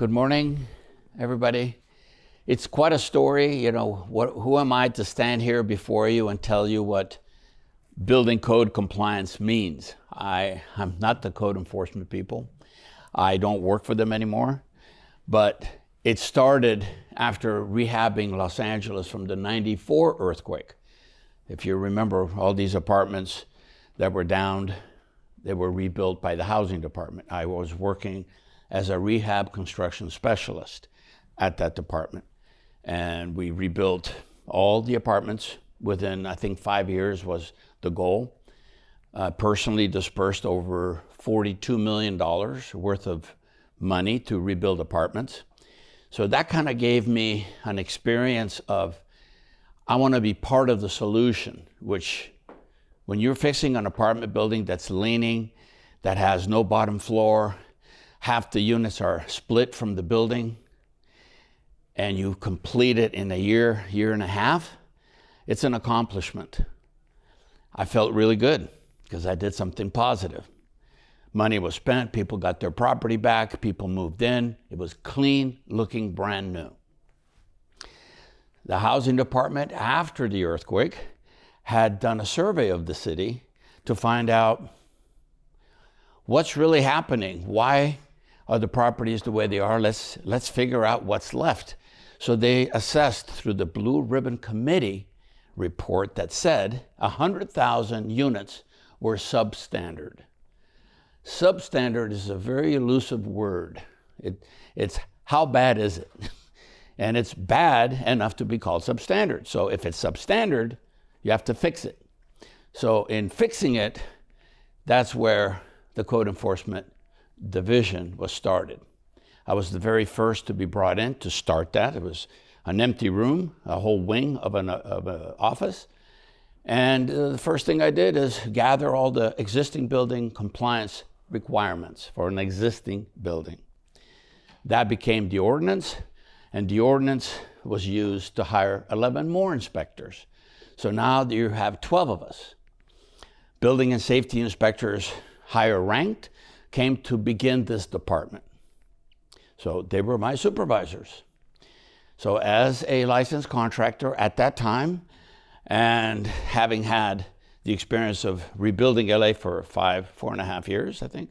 Good morning, everybody. It's quite a story. Who am I to stand here before you and tell you what building code compliance means? I'm not the code enforcement people. I don't work for them anymore. But it started after rehabbing Los Angeles from the '94 earthquake. If you remember, all these apartments that were downed, they were rebuilt by the housing department. I was working as a rehab construction specialist at that department. And we rebuilt all the apartments within, I think, 5 years was the goal. Personally dispersed over $42 million worth of money to rebuild apartments. So that kind of gave me an experience of, I want to be part of the solution, which when you're fixing an apartment building that's leaning, that has no bottom floor, half the units are split from the building, and you complete it in a year, year and a half, it's an accomplishment. I felt really good because I did something positive. Money was spent, people got their property back, people moved in. It was clean, looking brand new. The housing department, after the earthquake, had done a survey of the city to find out what's really happening. Why are the properties the way they are? Let's figure out what's left. So they assessed through the Blue Ribbon Committee report that said 100,000 units were substandard. Substandard is a very elusive word. It's how bad is it? And it's bad enough to be called substandard. So if it's substandard, you have to fix it. So in fixing it, that's where the code enforcement division was started. I was the very first to be brought in to start that. It was an empty room, a whole wing of an office. And the first thing I did is gather all the existing building compliance requirements for an existing building. That became the ordinance, and the ordinance was used to hire 11 more inspectors. So now you have 12 of us. Building and safety inspectors, higher ranked, came to begin this department. So they were my supervisors. So as a licensed contractor at that time, and having had the experience of rebuilding LA for 4.5 years, I think,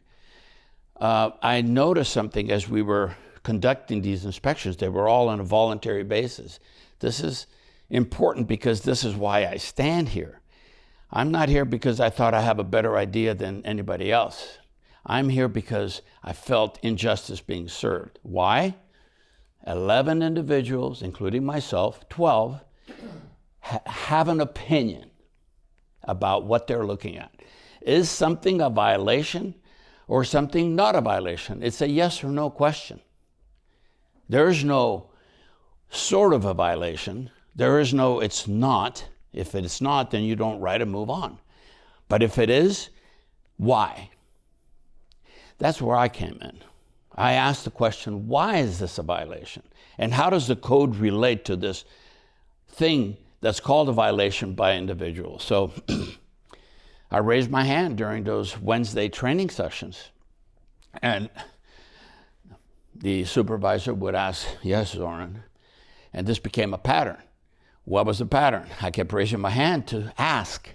I noticed something as we were conducting these inspections. They were all on a voluntary basis. This is important because this is why I stand here. I'm not here because I thought I have a better idea than anybody else. I'm here because I felt injustice being served. Why? 11 individuals, including myself, 12, have an opinion about what they're looking at. Is something a violation or something not a violation? It's a yes or no question. There is no sort of a violation. There is no it's not. If it's not, then you don't write and move on. But if it is, why? That's where I came in. I asked the question, why is this a violation? And how does the code relate to this thing that's called a violation by individuals? So I raised my hand during those Wednesday training sessions. And the supervisor would ask, yes, Zoran. And this became a pattern. What was the pattern? I kept raising my hand to ask,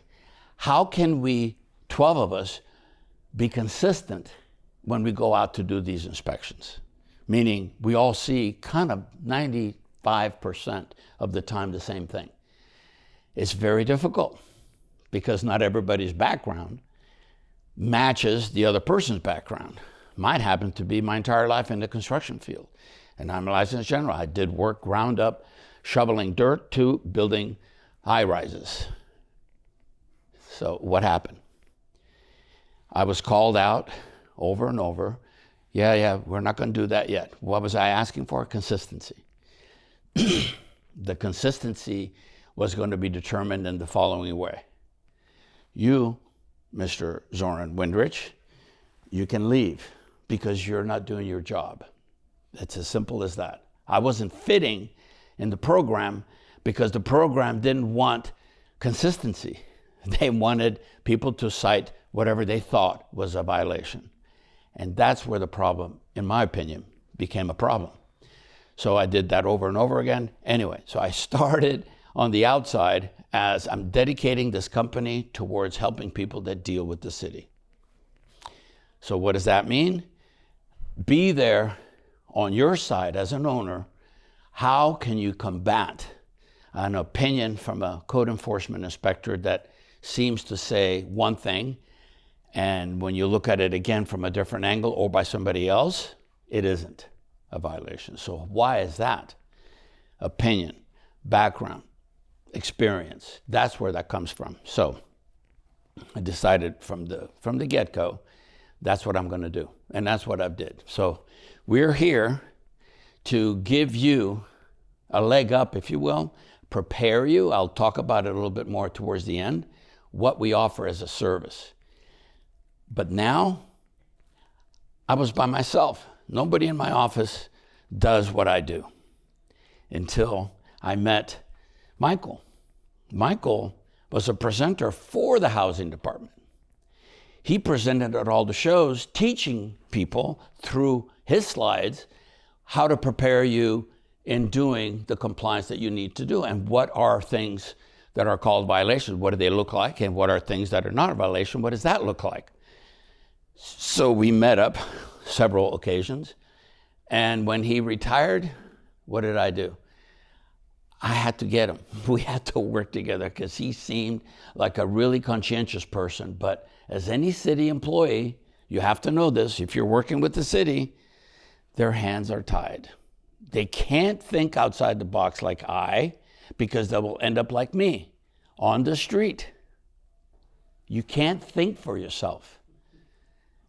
how can we, 12 of us, be consistent when we go out to do these inspections? Meaning we all see kind of 95% of the time the same thing. It's very difficult because not everybody's background matches the other person's background. Mine happened to be my entire life in the construction field. And I'm a licensed general. I did work ground up, shoveling dirt to building high rises. So what happened? I was called out over and over. Yeah, we're not going to do that yet. What was I asking for? Consistency. The consistency was going to be determined in the following way. You, Mr. Zoran Windrich, you can leave because you're not doing your job. It's as simple as that. I wasn't fitting in the program because the program didn't want consistency. They wanted people to cite whatever they thought was a violation. And that's where the problem, in my opinion, became a problem. So I did that over and over again. Anyway, so I started on the outside as I'm dedicating this company towards helping people that deal with the city. So what does that mean? Be there on your side as an owner. How can you combat an opinion from a code enforcement inspector that seems to say one thing, and when you look at it again from a different angle or by somebody else, it isn't a violation? So why is that? Opinion, background, experience. That's where that comes from. So I decided from the get-go, that's what I'm going to do. And that's what I've did. So we're here to give you a leg up, if you will, prepare you. I'll talk about it a little bit more towards the end, what we offer as a service. But now, I was by myself. Nobody in my office does what I do until I met Michael. Michael was a presenter for the housing department. He presented at all the shows, teaching people through his slides how to prepare you in doing the compliance that you need to do, and what are things that are called violations, what do they look like, and what are things that are not a violation, what does that look like? So we met up several occasions, and when he retired, what did I do? I had to get him. We had to work together because he seemed like a really conscientious person. But as any city employee, you have to know this. If you're working with the city, their hands are tied. They can't think outside the box like I, because they will end up like me on the street. You can't think for yourself.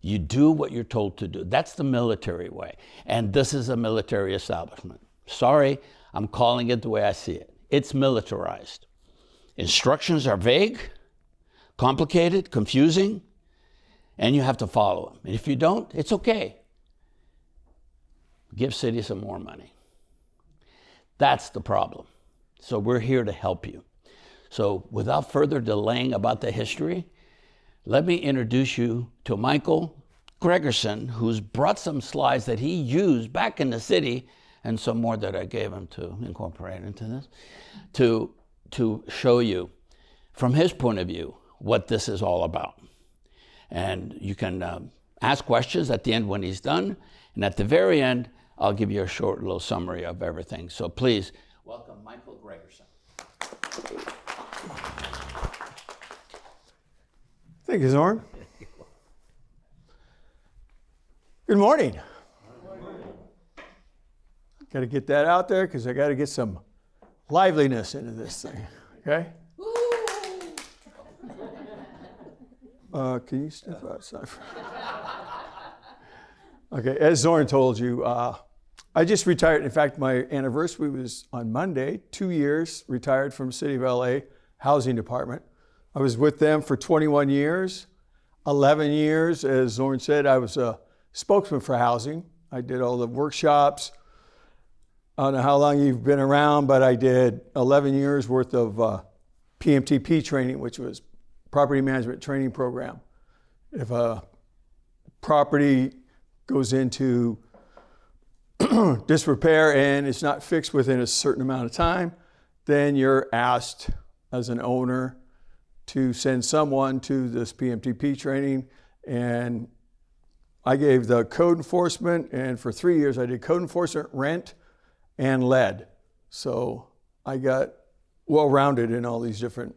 You do what you're told to do. That's the military way. And this is a military establishment. Sorry, I'm calling it the way I see it. It's militarized. Instructions are vague, complicated, confusing, and you have to follow them. And if you don't, it's okay. Give city some more money. That's the problem. So we're here to help you. So without further delaying about the history, let me introduce you to Michael Gregerson, who's brought some slides that he used back in the city, and some more that I gave him to incorporate into this, to show you from his point of view what this is all about. And you can ask questions at the end when he's done, and at the very end, I'll give you a short little summary of everything. So please welcome Michael Gregerson. Thank you, Zoran. Good morning. Got to get that out there because I got to get some liveliness into this thing, okay? Can you step outside? Okay, as Zoran told you, I just retired. In fact, my anniversary was on Monday, 2 years retired from City of LA Housing Department. I was with them for 21 years, 11 years, as Zoran said, I was a spokesman for housing. I did all the workshops. I don't know how long you've been around, but I did 11 years worth of PMTP training, which was property management training program. If a property goes into disrepair and it's not fixed within a certain amount of time, then you're asked as an owner to send someone to this PMTP training. And I gave the code enforcement, and for 3 years I did code enforcement, rent, and lead. So I got well-rounded in all these different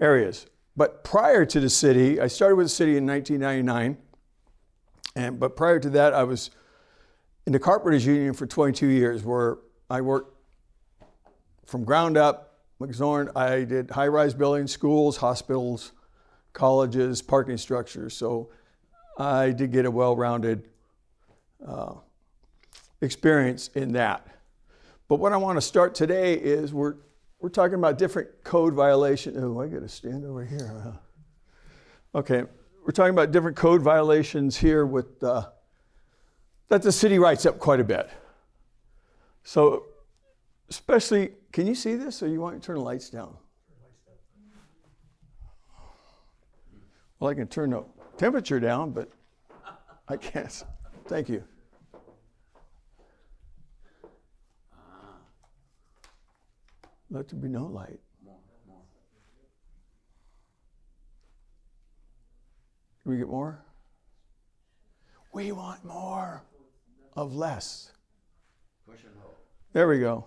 areas. But prior to the city, I started with the city in 1999. But prior to that, I was in the Carpenters Union for 22 years, where I worked from ground up. Like Zoran, I did high-rise buildings, schools, hospitals, colleges, parking structures. So I did get a well-rounded experience in that. But what I want to start today is we're talking about different code violations. Oh, I got to stand over here. Okay, we're talking about different code violations here with that the city writes up quite a bit. So especially, can you see this, or you want to turn the lights down? Well, I can turn the temperature down, but I can't. Thank you. Let there be no light. Can we get more? We want more of less. There we go.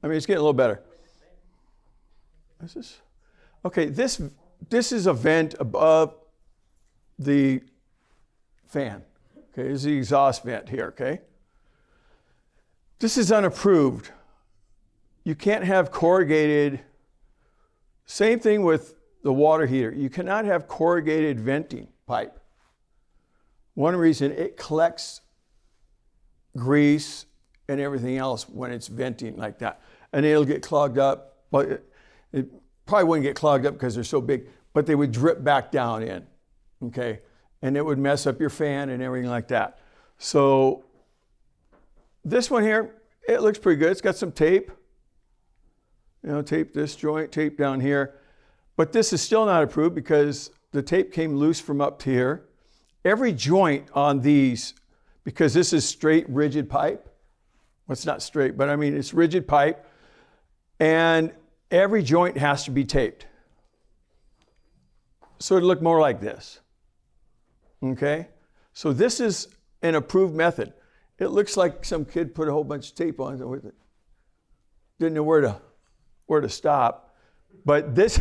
I mean, it's getting a little better. Is this? Okay, this is a vent above the fan. Okay, this is the exhaust vent here, okay? This is unapproved. You can't have corrugated, same thing with the water heater. You cannot have corrugated venting pipe. One reason, it collects grease and everything else when it's venting like that. And it'll get clogged up. But it probably wouldn't get clogged up because they're so big, but they would drip back down in, okay? And it would mess up your fan and everything like that. So this one here, it looks pretty good. It's got some tape. You know, tape this joint, tape down here. But this is still not approved because the tape came loose from up here. Every joint on these, because this is straight, rigid pipe. Well, it's not straight, but I mean, it's rigid pipe. And every joint has to be taped. So it'd look more like this. Okay? So this is an approved method. It looks like some kid put a whole bunch of tape on it. Didn't know where to stop. But this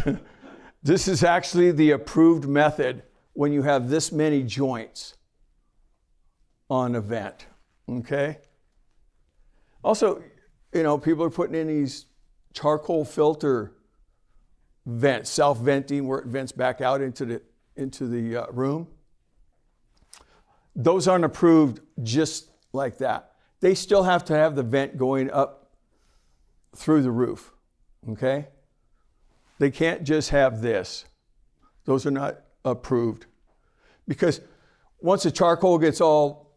is actually the approved method when you have this many joints on a vent. Okay? Also, you know, people are putting in these charcoal filter vents, self-venting, where it vents back out into the room. Those aren't approved just like that. They still have to have the vent going up through the roof, okay? They can't just have this. Those are not approved. Because once the charcoal gets all,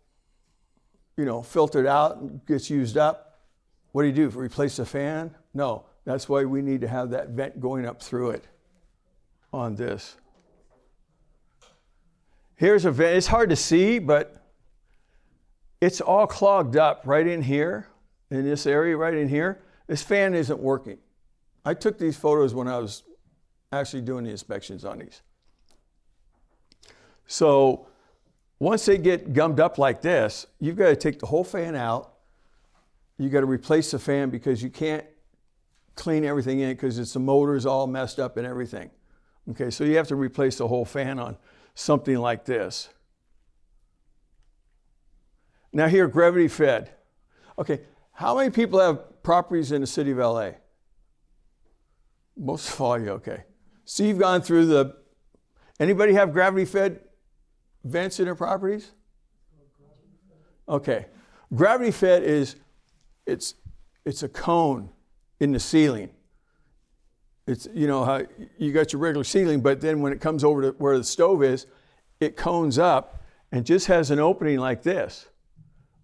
you know, filtered out and gets used up, what do? Replace the fan? No, that's why we need to have that vent going up through it on this. Here's a vent. It's hard to see, but it's all clogged up right in here, in this area right in here. This fan isn't working. I took these photos when I was actually doing the inspections on these. So once they get gummed up like this, you've got to take the whole fan out. You got to replace the fan because you can't clean everything in because the motor's all messed up and everything. Okay, so you have to replace the whole fan on something like this. Now here, gravity fed. Okay, how many people have properties in the city of LA? Most of all you, okay. So you've gone through anybody have gravity fed vents in their properties? Okay, gravity fed is, it's a cone in the ceiling. It's, you know, how you got your regular ceiling, but then when it comes over to where the stove is, it cones up and just has an opening like this.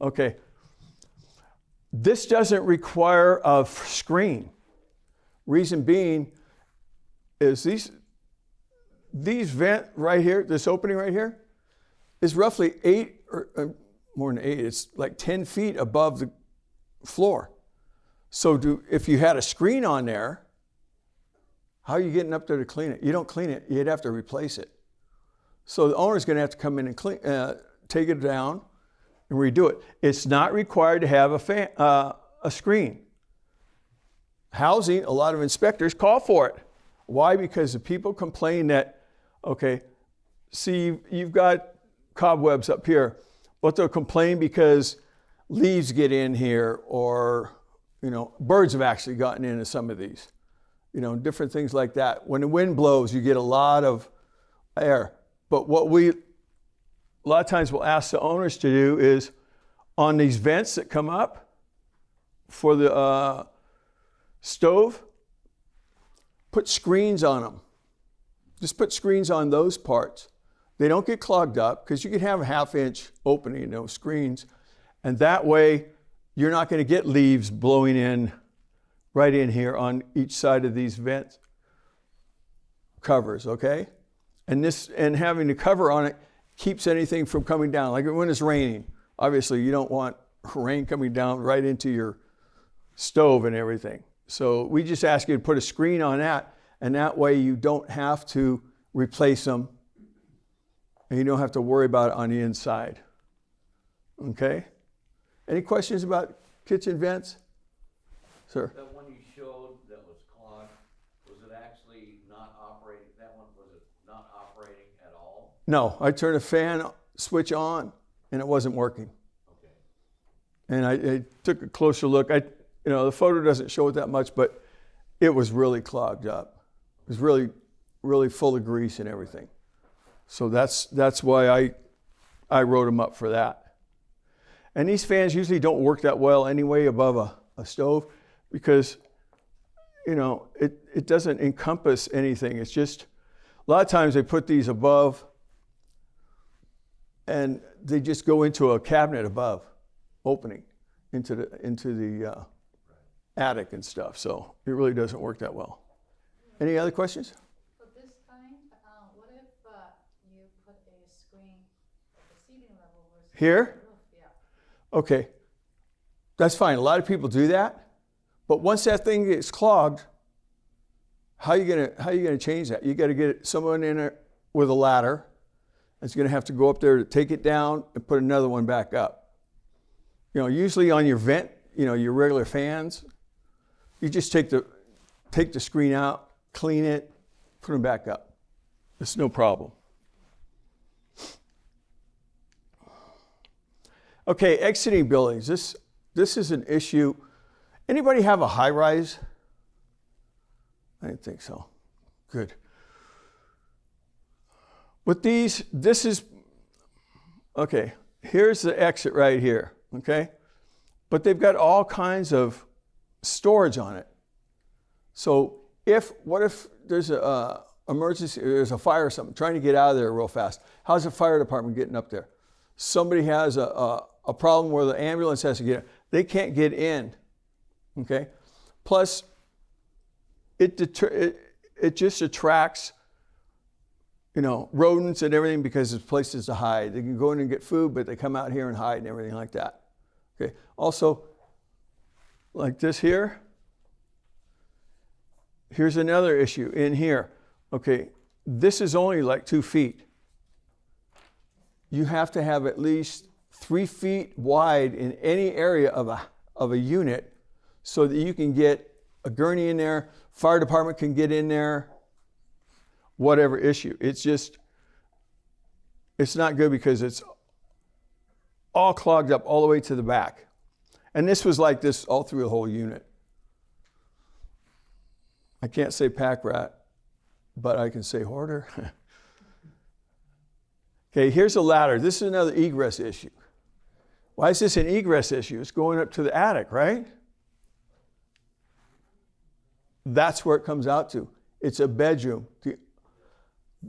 Okay. This doesn't require a screen. Reason being is these vent right here, this opening right here, is roughly 8 or more than 8. It's like 10 feet above the floor. So if you had a screen on there, how are you getting up there to clean it? You don't clean it, you'd have to replace it. So the owner's gonna have to come in and take it down and redo it. It's not required to have a screen. Housing, a lot of inspectors call for it. Why? Because the people complain that, okay, see, you've got cobwebs up here, but they'll complain because leaves get in here, or, you know, birds have actually gotten into some of these. You know, different things like that. When the wind blows, you get a lot of air. But what a lot of times we'll ask the owners to do is, on these vents that come up for the stove, put screens on them. Just put screens on those parts. They don't get clogged up, because you can have a 1/2-inch opening in those screens, and that way you're not going to get leaves blowing in right in here on each side of these vent covers, okay? And having the cover on it keeps anything from coming down. Like when it's raining, obviously you don't want rain coming down right into your stove and everything. So we just ask you to put a screen on that, and that way you don't have to replace them, and you don't have to worry about it on the inside. Okay? Any questions about kitchen vents? Sir? That one you showed that was clogged, was it actually not operating, that one, was it not operating at all? No, I turned a fan switch on, and it wasn't working. Okay. And I took a closer look. The photo doesn't show it that much, but it was really clogged up. It was really, really full of grease and everything. So that's why I wrote them up for that. And these fans usually don't work that well anyway above a stove because, it doesn't encompass anything. It's just, a lot of times they put these above and they just go into a cabinet above, opening into the attic and stuff. So it really doesn't work that well. Any other questions? For this kind, what if you put a screen at the ceiling level versus Here? the roof? Yeah. Okay, that's fine. A lot of people do that, but once that thing gets clogged, how are you gonna change that? You got to get someone in there with a ladder. It's going to have to go up there to take it down and put another one back up. Usually on your vent, your regular fans, you just take the screen out, clean it, put them back up. It's no problem. Okay, exiting buildings. This is an issue. Anybody have a high rise? I didn't think so. Good. With these, okay, here's the exit right here, okay? But they've got all kinds of storage on it. So what if there's a emergency, there's a fire or something, trying to get out of there real fast? How's the fire department getting up there? Somebody has a problem where the ambulance has to get in. They can't get in, okay? Plus, it just attracts rodents and everything because it's places to hide. They can go in and get food, but they come out here and hide and everything like that. Okay. Also, like this here, here's another issue in here. Okay, this is only like 2 feet. You have to have at least 3 feet wide in any area of a unit so that you can get a gurney in there, fire department can get in there, whatever issue. It's not good because it's all clogged up all the way to the back. And this was like this all through the whole unit. I can't say pack rat, but I can say hoarder. Okay, here's a ladder. This is another egress issue. Why is this an egress issue? It's going up to the attic, right? That's where it comes out to. It's a bedroom.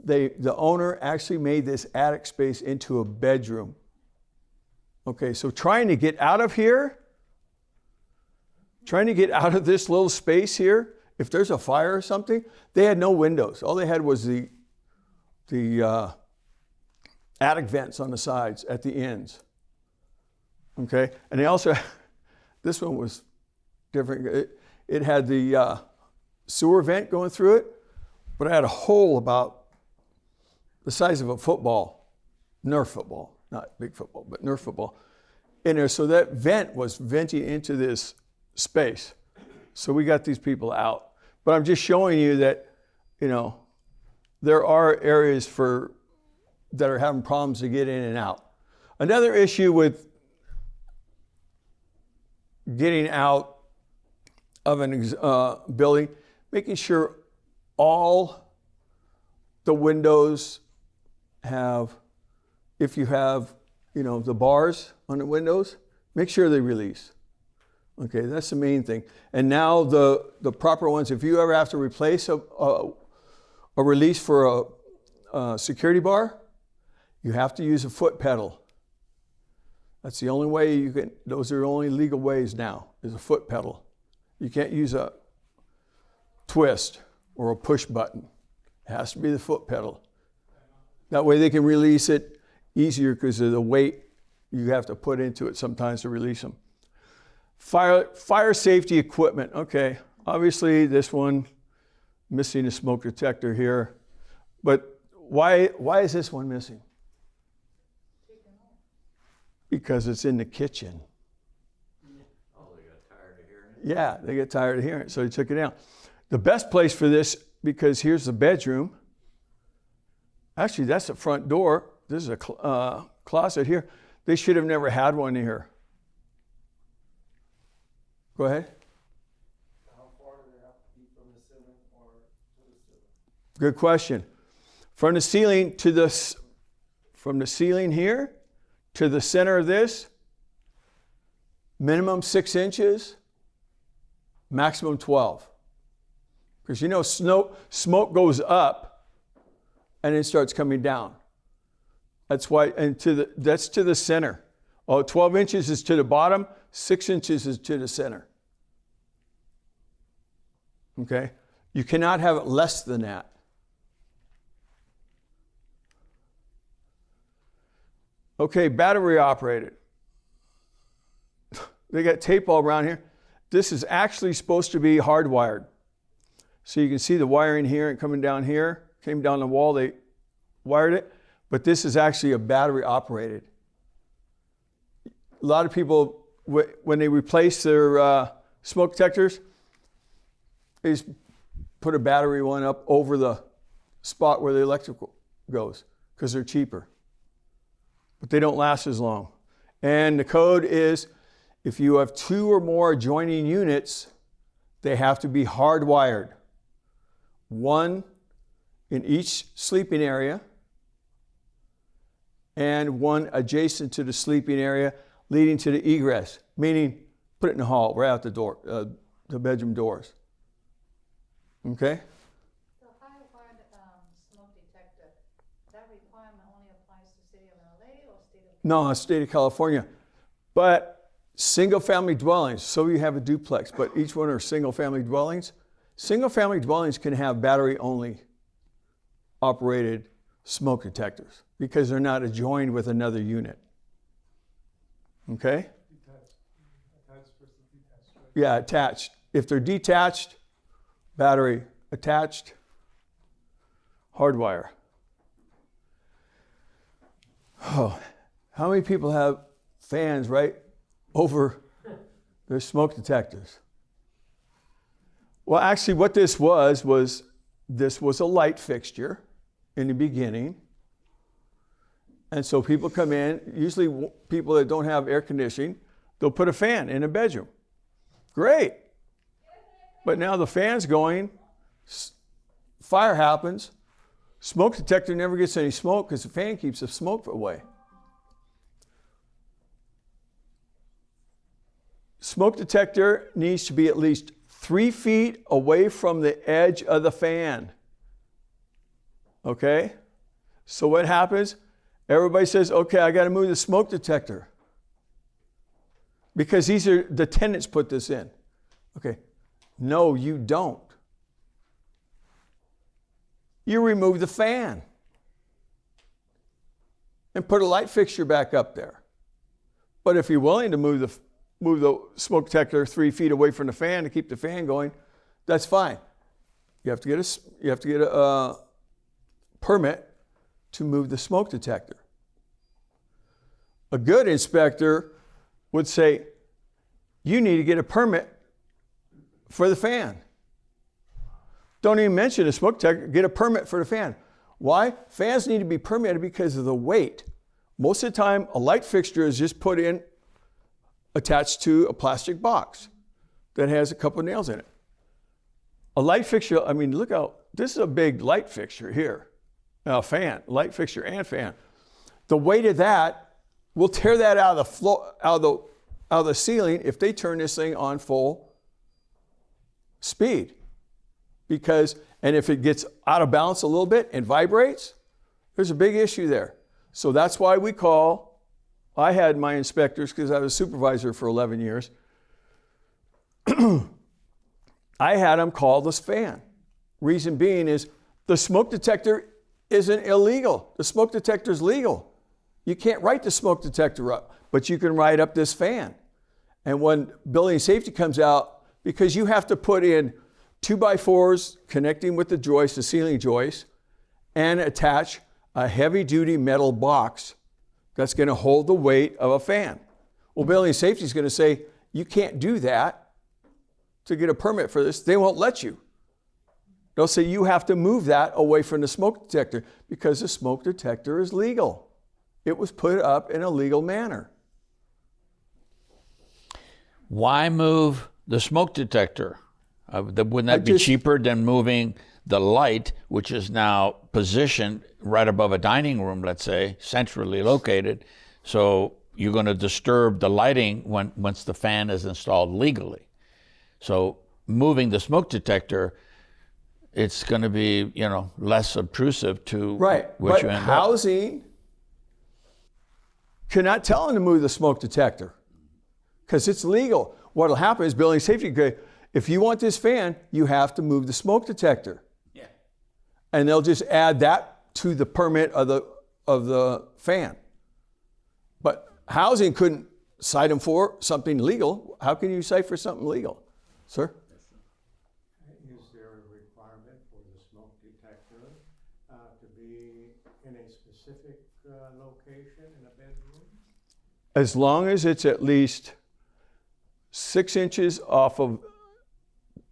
The owner actually made this attic space into a bedroom. Okay, so trying to get out of here, trying to get out of this little space here, if there's a fire or something, they had no windows. All they had was the attic vents on the sides at the ends. Okay, and they also, this one was different. It had the sewer vent going through it, but it had a hole about the size of a football, Nerf football, not big football, but Nerf football in there. So that vent was venting into this space. So we got these people out. But I'm just showing you that, there are areas that are having problems to get in and out. Another issue with getting out of an building, making sure all the windows have, if you have, the bars on the windows, make sure they release. Okay, that's the main thing. And now the proper ones, if you ever have to replace a release for a security bar, you have to use a foot pedal. That's the only way you can, those are the only legal ways now, is a foot pedal. You can't use a twist or a push button. It has to be the foot pedal. That way they can release it easier because of the weight you have to put into it sometimes to release them. Fire safety equipment. Okay, Obviously, this one missing a smoke detector here. But why is this one missing? Because it's in the kitchen. Oh, they got tired of hearing it? Yeah, they get tired of hearing it, so they took it down. The best place for this, because here's the bedroom. Actually, that's the front door. This is a closet here. They should have never had one here. Go ahead. How far do they have to be from the ceiling or to the ceiling? Good question. From the ceiling to from the ceiling here to the center of this, minimum 6 inches, maximum 12. Because you know smoke goes up and it starts coming down. That's why, and that's to the center. Oh, 12 inches is to the bottom, 6 inches is to the center. Okay? You cannot have it less than that. Okay, battery operated. They got tape all around here. This is actually supposed to be hardwired. So you can see the wiring here and coming down here. Came down the wall, they wired it. But this is actually a battery operated. A lot of people, when they replace their smoke detectors, they just put a battery one up over the spot where the electrical goes because they're cheaper. But they don't last as long. And the code is if you have 2 or more adjoining units, they have to be hardwired. 1 in each sleeping area and 1 adjacent to the sleeping area leading to the egress, meaning put it in the hall, right out the door, the bedroom doors. Okay? The high-wired smoke detector, that requirement only applies to City of LA or State of? No, state of California. But single-family dwellings, so you have a duplex, but each one are single-family dwellings. Single-family dwellings can have battery-only operated smoke detectors because they're not adjoined with another unit. Okay? Detached. Attached versus detached, right? Yeah, attached. If they're detached, battery attached, hardwire. Oh, how many people have fans right over their smoke detectors? Well, actually what this was a light fixture in the beginning. And so people come in, usually people that don't have air conditioning, they'll put a fan in a bedroom. Great. But now the fan's going, fire happens, smoke detector never gets any smoke because the fan keeps the smoke away. Smoke detector needs to be at least 3 feet away from the edge of the fan. Okay? So what happens? Everybody says, okay, I got to move the smoke detector. Because the tenants put this in. Okay. No, you don't. You remove the fan and put a light fixture back up there. But if you're willing to move the smoke detector 3 feet away from the fan to keep the fan going, that's fine. You have to get a permit to move the smoke detector. A good inspector would say, you need to get a permit for the fan. Don't even mention a smoke detector, get a permit for the fan. Why? Fans need to be permitted because of the weight. Most of the time, a light fixture is just put in, attached to a plastic box that has a couple of nails in it. A light fixture, I mean, look out, this is a big light fixture here. A fan, light fixture and fan. The weight of that will tear that out of the floor, out of the ceiling if they turn this thing on full speed. And if it gets out of balance a little bit and vibrates, there's a big issue there. So that's why I had my inspectors, because I was a supervisor for 11 years, I had them call this fan. Reason being is the smoke detector isn't illegal. The smoke detector is legal. You can't write the smoke detector up, but you can write up this fan. And when building safety comes out because you have to put in 2x4s connecting with the joist, the ceiling joist, and attach a heavy-duty metal box that's going to hold the weight of a fan. Well, building safety is going to say, you can't do that to get a permit for this. They won't let you. They'll say you have to move that away from the smoke detector because the smoke detector is legal. It was put up in a legal manner. Why move the smoke detector? Wouldn't that be cheaper than moving the light, which is now positioned right above a dining room, let's say, centrally located? So you're going to disturb the lighting once the fan is installed legally. So moving the smoke detector, it's going to be, less obtrusive to what you end up. Housing cannot tell them to move the smoke detector because it's legal. What will happen is building safety, if you want this fan, you have to move the smoke detector. Yeah. And they'll just add that to the permit of the fan. But housing couldn't cite them for something legal. How can you cite for something legal? Sir? Is there a requirement for the smoke detector to be in a specific location in a bedroom? As long as it's at least 6 inches off of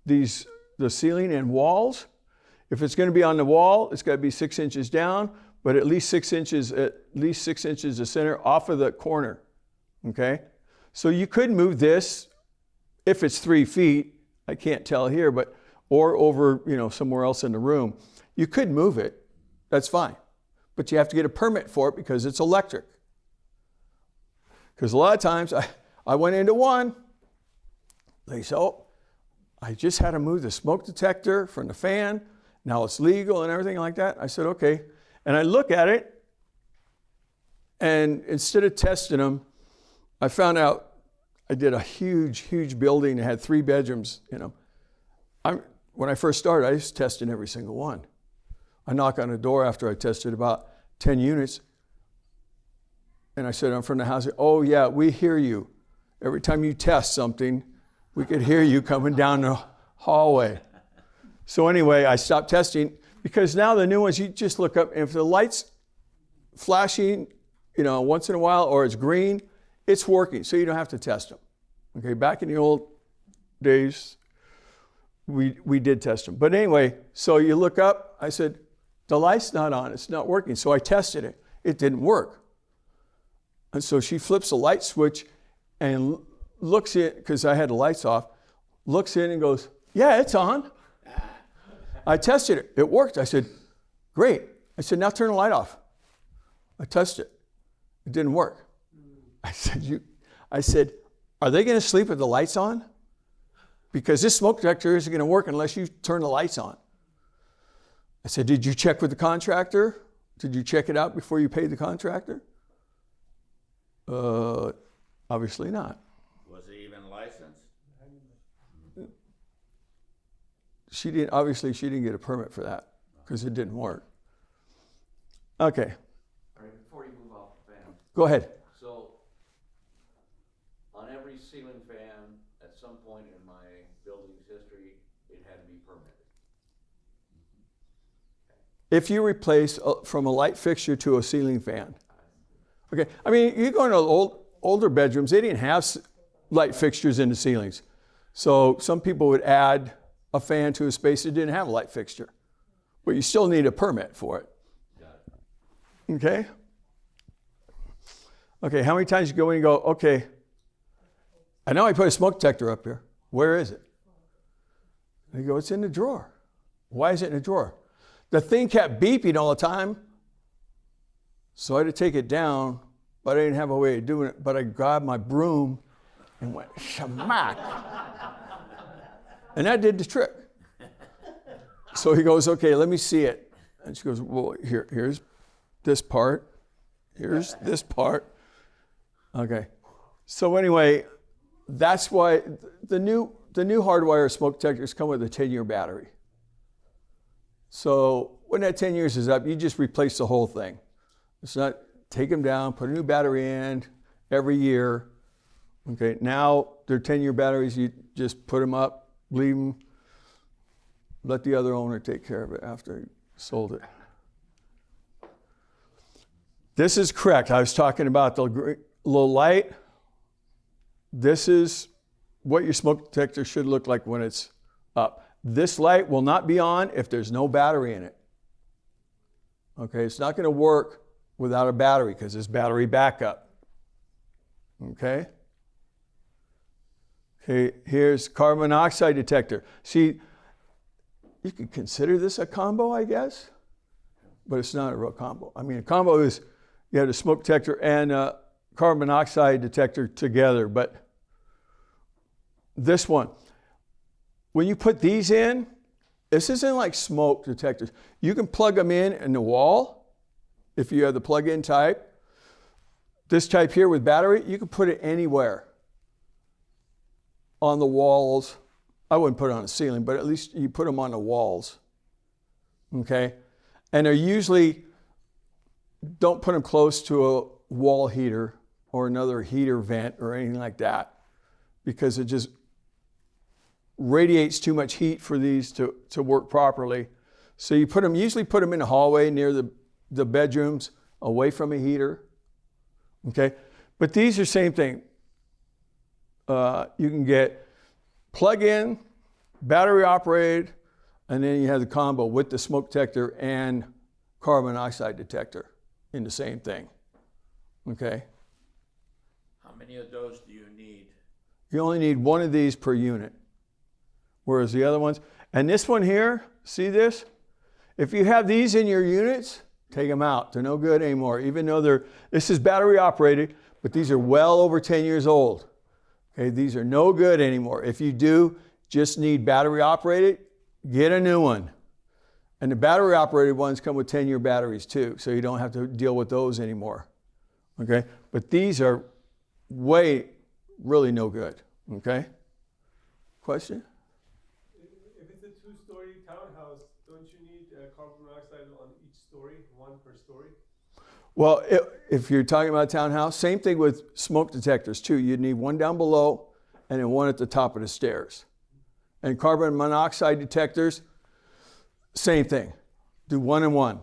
the ceiling and walls. If it's going to be on the wall, it's got to be 6 inches down, but at least 6 inches the center off of the corner. Okay? So you could move this if it's 3 feet. I can't tell here, or over, somewhere else in the room. You could move it. That's fine. But you have to get a permit for it because it's electric. Because a lot of times I went into one. They said, oh, I just had to move the smoke detector from the fan. Now it's legal and everything like that. I said, okay. And I look at it, and instead of testing them, I found out I did a huge, huge building that had 3 bedrooms. When I first started, I was testing every single one. I knock on the door after I tested about 10 units, and I said, I'm from the house. Oh yeah, we hear you. Every time you test something, we could hear you coming down the hallway. So anyway, I stopped testing because now the new ones, you just look up, and if the light's flashing, once in a while, or it's green, it's working, so you don't have to test them. Okay, back in the old days, we did test them. But anyway, so you look up, I said, the light's not on, it's not working. So I tested it. It didn't work. And so she flips the light switch and looks in, because I had the lights off, looks in and goes, yeah, it's on. I tested it. It worked. I said, great. I said, now turn the light off. I touched it. It didn't work. I said, are they going to sleep with the lights on? Because this smoke detector isn't going to work unless you turn the lights on. I said, did you check with the contractor? Did you check it out before you paid the contractor? Obviously not. Was it even licensed? She didn't get a permit for that because it didn't work. Okay. All right, before you move off the fan, Go ahead. so on every ceiling fan, at some point in my building's history, it had to be permitted. If you replace from a light fixture to a ceiling fan. Okay, I mean, you go into older bedrooms, they didn't have light fixtures in the ceilings. So some people would add a fan to a space that didn't have a light fixture. But you still need a permit for it. Okay? Okay, how many times you go in and go, okay, I know I put a smoke detector up here. Where is it? And you go, it's in the drawer. Why is it in the drawer? The thing kept beeping all the time. So I had to take it down, but I didn't have a way of doing it. But I grabbed my broom and went shamack. And that did the trick. So he goes, okay, let me see it. And she goes, well, here's this part. Here's this part. Okay. So anyway, that's why the new hardwire smoke detectors come with a 10-year battery. So when that 10 years is up, you just replace the whole thing. It's not take them down, put a new battery in every year, Okay, now they're 10-year batteries. You just put them up, leave them, let the other owner take care of it after he sold it. This is correct. I was talking about the low light. This is what your smoke detector should look like when it's up. This light will not be on if there's no battery in it. Okay, it's not going to work without a battery because it's battery backup. Okay? Okay, here's carbon monoxide detector. See, you could consider this a combo, I guess, but it's not a real combo. I mean, a combo is you have a smoke detector and a carbon monoxide detector together, but this one, when you put these in, this isn't like smoke detectors. You can plug them in the wall if you have the plug-in type. This type here with battery, you can put it anywhere on the walls. I wouldn't put it on the ceiling, but at least you put them on the walls. Okay? And they're usually, don't put them close to a wall heater or another heater vent or anything like that, because it just radiates too much heat for these to work properly. So you put them, usually put them in the hallway near the bedrooms, away from a heater. Okay? But these are same thing. You can get plug-in, battery operated, and then you have the combo with the smoke detector and carbon monoxide detector in the same thing. Okay? How many of those do you need? You only need one of these per unit, whereas the other ones, and this one here, see this? If you have these in your units, take them out. They're no good anymore, even though this is battery operated, but these are well over 10 years old. Okay, these are no good anymore. If you do just need battery operated, get a new one. And the battery operated ones come with 10-year batteries too, so you don't have to deal with those anymore. Okay, but these are really no good. Okay, question? If it's a two-story townhouse, don't you need carbon monoxide on each story, one per story? Well, if you're talking about a townhouse, same thing with smoke detectors too. You'd need one down below and then one at the top of the stairs. And carbon monoxide detectors, same thing. Do one and one.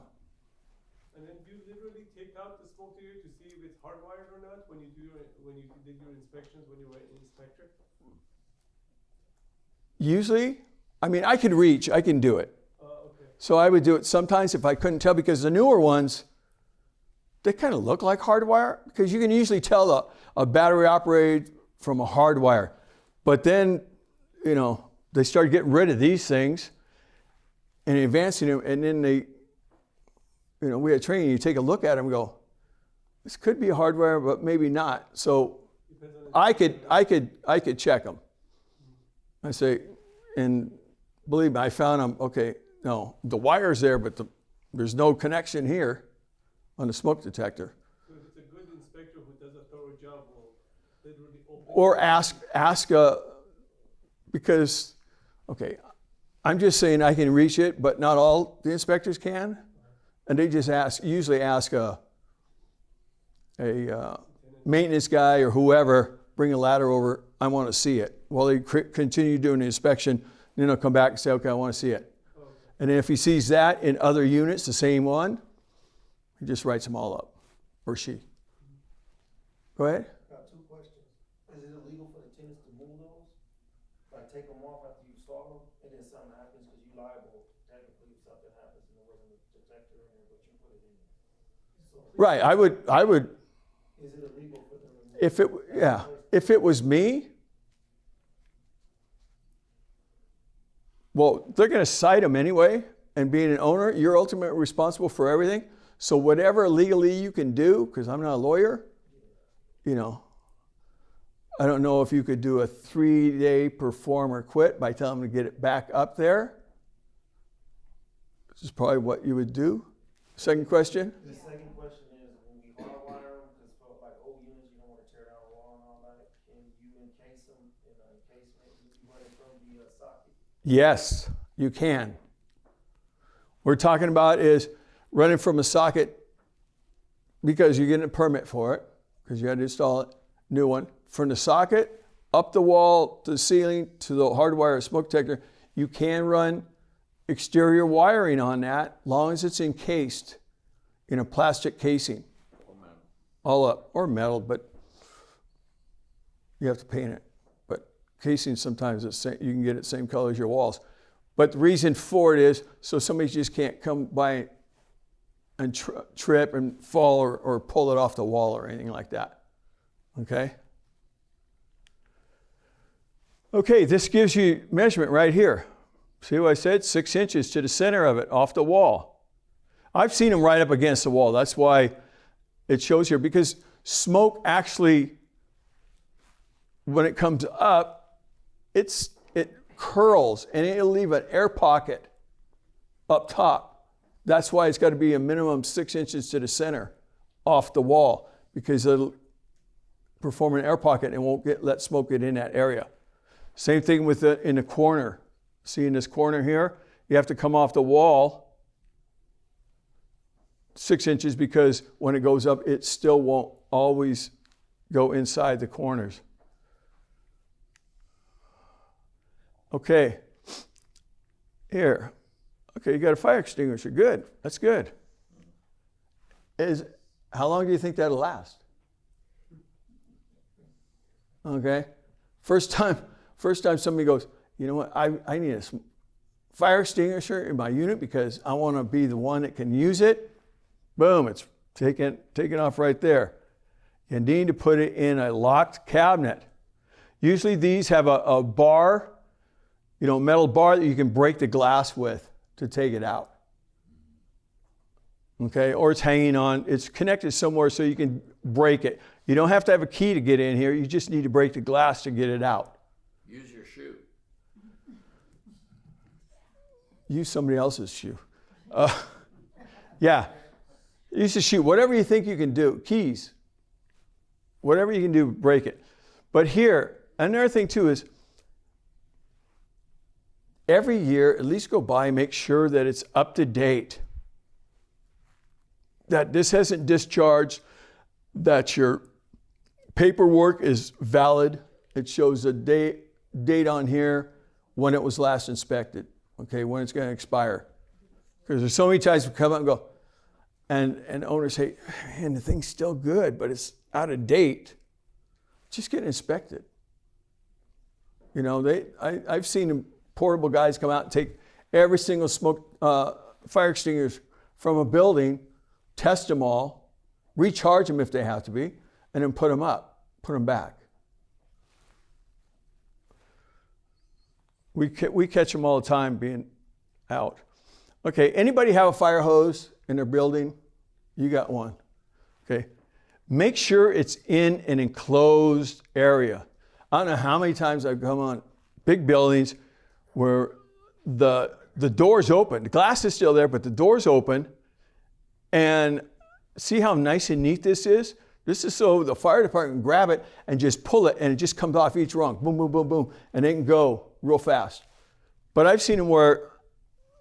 And then do you literally take out the smoke detector to see if it's hardwired or not when you did your inspections when you were an inspector? Usually, I mean, I can do it. Okay. So I would do it sometimes if I couldn't tell, because the newer ones, they kind of look like hardwire, because you can usually tell a battery operated from a hardwire. But then, they started getting rid of these things and advancing them, and then we had training, you take a look at them and go, this could be a hardwire, but maybe not. So I could check them. I say, and believe me, I found them, okay, no, the wire's there, but there's no connection here on the smoke detector. So if it's a good inspector who does a thorough job, will literally open Or ask because, okay, I'm just saying I can reach it, but not all the inspectors can. And they just usually ask a maintenance guy or whoever, bring a ladder over, I want to see it. Well, they continue doing the inspection, then they'll come back and say, okay, I want to see it. Okay. And then if he sees that in other units, the same one, he just writes them all up, or she. Go ahead. Got two questions. Is it illegal for the tenants to move those? Like take them off after you install them, and then something happens because you liable technically if something happens and there wasn't a detector in there, but you put it in there. So, Right, I would. is it illegal for them to move? If it was me, well, they're going to cite them anyway. And being an owner, you're ultimately responsible for everything. So whatever legally you can do, because I'm not a lawyer, I don't know if you could do a 3-day perform or quit by telling them to get it back up there. This is probably what you would do. Second question? The second question is, when we hardwire them, because for like old units, you don't want to tear down the wall and all that, can you encase them in an encasement if you run it from the socket? Yes, you can. We're talking about is running from a socket because you're getting a permit for it, because you had to install it, new one. from the socket, up the wall, to the ceiling, to the hardwire smoke detector. You can run exterior wiring on that, long as it's encased in a plastic casing. All up, or metal, but you have to paint it. But casing sometimes you can get it same color as your walls. But the reason for it is so somebody just can't come by and trip and fall or pull it off the wall or anything like that. Okay? Okay, this gives you measurement right here. See what I said? 6 inches to the center of it, off the wall. I've seen them right up against the wall. That's why it shows here, because smoke actually, when it comes up, it curls and it'll leave an air pocket up top. That's why it's got to be a minimum 6 inches to the center off the wall, because it'll perform an air pocket and won't let smoke get in that area. Same thing with in the corner. See in this corner here, you have to come off the wall 6 inches, because when it goes up, it still won't always go inside the corners. Okay, here. Okay, you got a fire extinguisher. Good, that's good. How long do you think that'll last? Okay, first time somebody goes, you know what, I need a fire extinguisher in my unit because I want to be the one that can use it. Boom, it's taken off right there. You need to put it in a locked cabinet. Usually these have a bar, metal bar that you can break the glass with to take it out. Okay, or it's hanging on, it's connected somewhere so you can break it. You don't have to have a key to get in here, you just need to break the glass to get it out. Use your shoe. Use somebody else's shoe. Yeah. Use the shoe. Whatever you think you can do. Keys. Whatever you can do, break it. But here, another thing too is, every year, at least go by and make sure that it's up to date. That this hasn't discharged, that your paperwork is valid. It shows a date on here when it was last inspected. Okay, when it's going to expire. Because there's so many times we come up and go, and owners say, man, the thing's still good, but it's out of date. Just get it inspected. I've seen portable guys come out and take every single fire extinguisher from a building, test them all, recharge them if they have to be, and then put them back. We catch them all the time being out. Okay, anybody have a fire hose in their building? You got one. Okay, make sure it's in an enclosed area. I don't know how many times I've come on big buildings where the door's open. The glass is still there, but the door's open. And see how nice and neat this is? This is so the fire department can grab it and just pull it, and it just comes off each rung. Boom, boom, boom, boom. And they can go real fast. But I've seen them where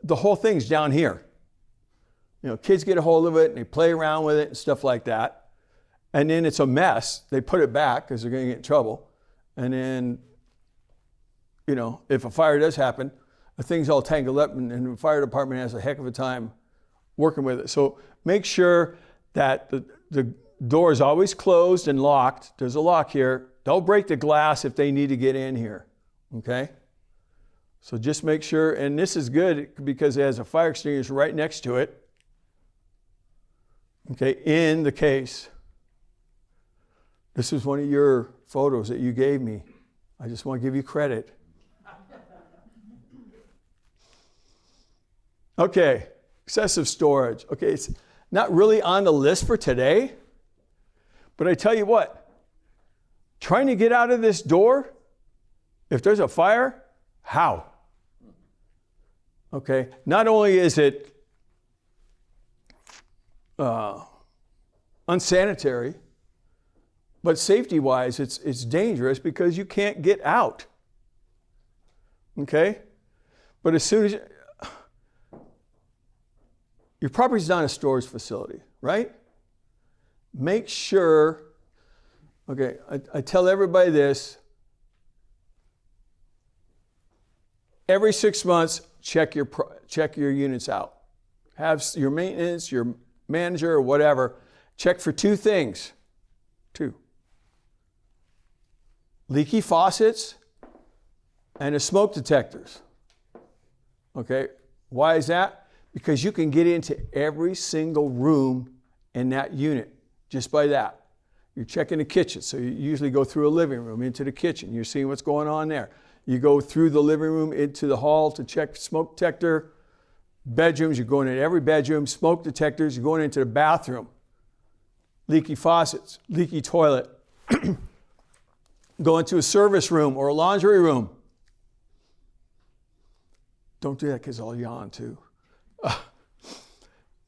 the whole thing's down here. Kids get a hold of it and they play around with it and stuff like that. And then it's a mess. They put it back because they're going to get in trouble. And then, if a fire does happen, the thing's all tangled up, and the fire department has a heck of a time working with it. So make sure that the door is always closed and locked. There's a lock here. Don't break the glass if they need to get in here. Okay? So just make sure, and this is good because it has a fire extinguisher right next to it. Okay, in the case. This is one of your photos that you gave me. I just want to give you credit. Okay, excessive storage. Okay, it's not really on the list for today, but I tell you what, trying to get out of this door, if there's a fire, how? Okay, not only is it unsanitary, but safety-wise, it's dangerous because you can't get out. Okay? But as soon as your property's not a storage facility, right? Make sure Okay, I tell everybody this. Every 6 months, check your units out. Have your maintenance, your manager, or whatever, check for 2 things. 2. Leaky faucets and the smoke detectors. Okay, why is that? Because you can get into every single room in that unit just by that. You're checking the kitchen, so you usually go through a living room into the kitchen. You're seeing what's going on there. You go through the living room into the hall to check smoke detector. Bedrooms, you're going into every bedroom. Smoke detectors, you're going into the bathroom. Leaky faucets, leaky toilet. Go into a service room or a laundry room. Don't do that because I'll yawn too.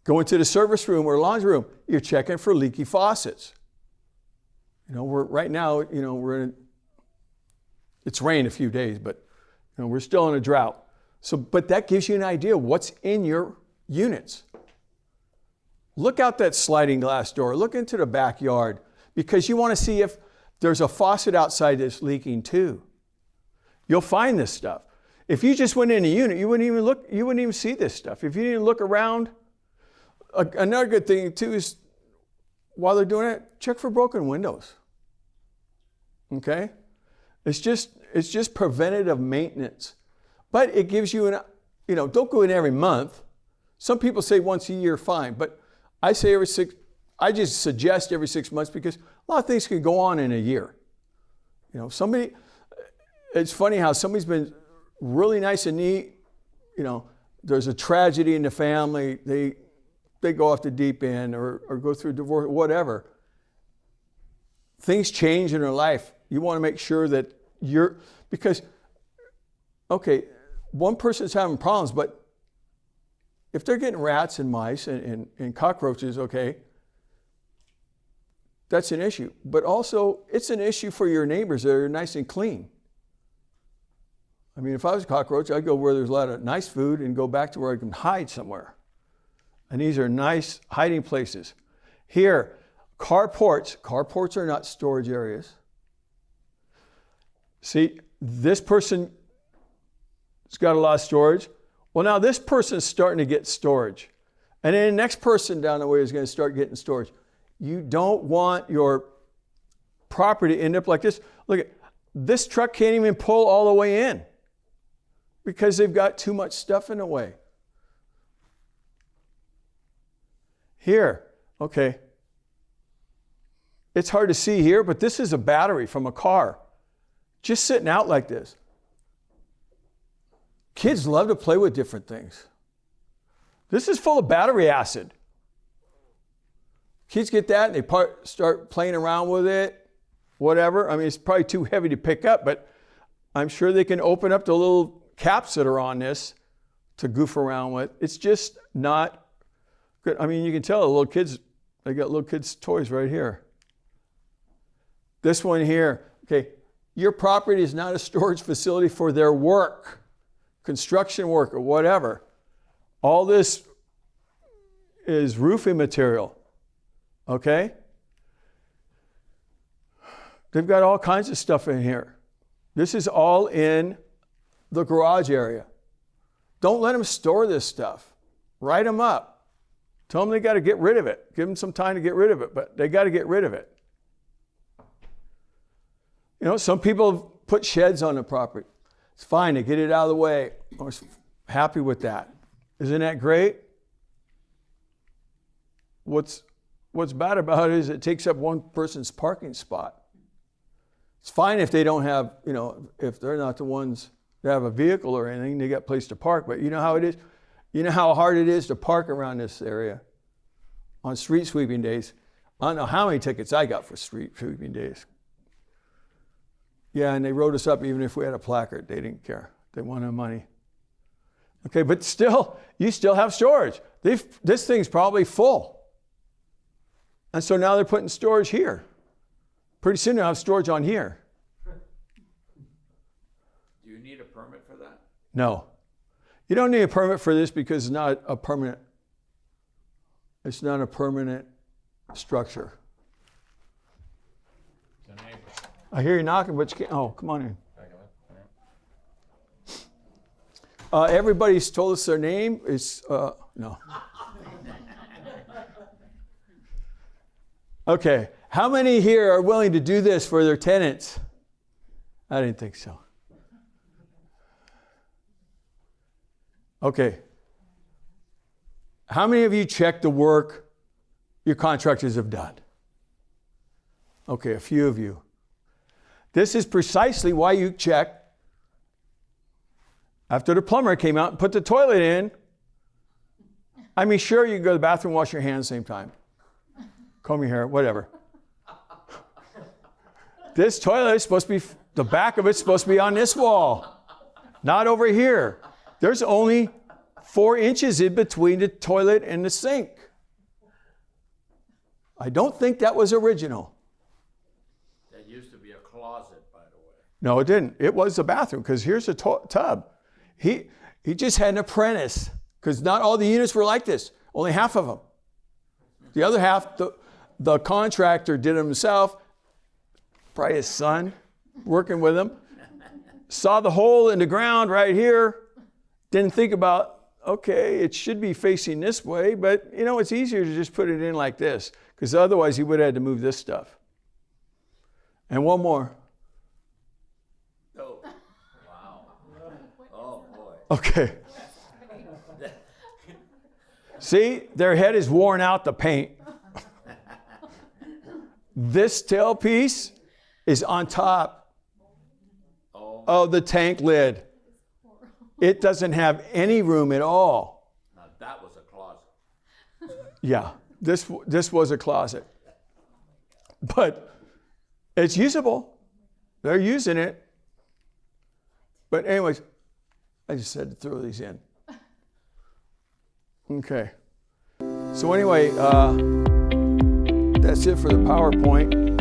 Go into the service room or laundry room. You're checking for leaky faucets. Right now, it's rained a few days, but we're still in a drought. But that gives you an idea of what's in your units. Look out that sliding glass door. Look into the backyard because you want to see if there's a faucet outside that's leaking too. You'll find this stuff. If you just went in a unit, you wouldn't even see this stuff. If you didn't look around, another good thing too is while they're doing it, check for broken windows. Okay? It's just preventative maintenance. But it gives you don't go in every month. Some people say once a year, fine. But I say I just suggest every 6 months because a lot of things can go on in a year. It's funny how somebody's been really nice and neat. There's a tragedy in the family. They go off the deep end or go through divorce, whatever. Things change in their life. You want to make sure that because, okay, one person's having problems, but if they're getting rats and mice and cockroaches, okay, that's an issue. But also, it's an issue for your neighbors that are nice and clean. I mean, if I was a cockroach, I'd go where there's a lot of nice food and go back to where I can hide somewhere. And these are nice hiding places. Here, carports. Carports are not storage areas. See, this person's got a lot of storage. Well, now this person's starting to get storage. And then the next person down the way is going to start getting storage. You don't want your property to end up like this. Look, this truck can't even pull all the way in because they've got too much stuff in the way. Here, okay. It's hard to see here, but this is a battery from a car just sitting out like this. Kids love to play with different things. This is full of battery acid. Kids get that and they start playing around with it, whatever. I mean, it's probably too heavy to pick up, but I'm sure they can open up the little caps that are on this to goof around with. It's just not good. I mean, you can tell the little kids, they got little kids' toys right here. This one here, okay, your property is not a storage facility for their work, construction work or whatever. All this is roofing material. Okay? They've got all kinds of stuff in here. This is all in the garage area. Don't let them store this stuff. Write them up. Tell them they got to get rid of it. Give them some time to get rid of it, but they got to get rid of it. Some people put sheds on the property. It's fine, they get it out of the way. I'm happy with that. Isn't that great? What's bad about it is it takes up one person's parking spot. It's fine if they don't have, if they're not the ones that have a vehicle or anything, they got a place to park. But you know how it is? You know how hard it is to park around this area on street sweeping days? I don't know how many tickets I got for street sweeping days. Yeah, and they wrote us up even if we had a placard. They didn't care. They wanted money. Okay, but still, you still have storage. This thing's probably full. And so now they're putting storage here. Pretty soon they'll have storage on here. Do you need a permit for that? No. You don't need a permit for this because it's not a permanent structure. Then I hear you knocking, but you can't. Oh, come on in. Everybody's told us their name. It's no. Okay. How many here are willing to do this for their tenants? I didn't think so. Okay. How many of you checked the work your contractors have done? Okay, a few of you. This is precisely why you check after the plumber came out and put the toilet in. I mean, sure, you can go to the bathroom, wash your hands at the same time. Comb your hair, whatever. This toilet is supposed to be, the back of it's supposed to be on this wall, not over here. There's only 4 inches in between the toilet and the sink. I don't think that was original. That used to be a closet, by the way. No, it didn't. It was a bathroom, because here's a tub. He just had an apprentice, because not all the units were like this. Only half of them. The other half, the contractor did himself. Probably his son working with him. Saw the hole in the ground right here. Didn't think about, okay, it should be facing this way, but you know, it's easier to just put it in like this, because otherwise he would have had to move this stuff. And one more. Oh, wow. Oh, boy. Okay. See, their head is worn out, the paint. This tailpiece is on top of the tank lid. It doesn't have any room at all. Now that was a closet. Yeah, this was a closet. But it's usable. They're using it. But anyways, I just had to throw these in. Okay. So anyway, that's it for the PowerPoint.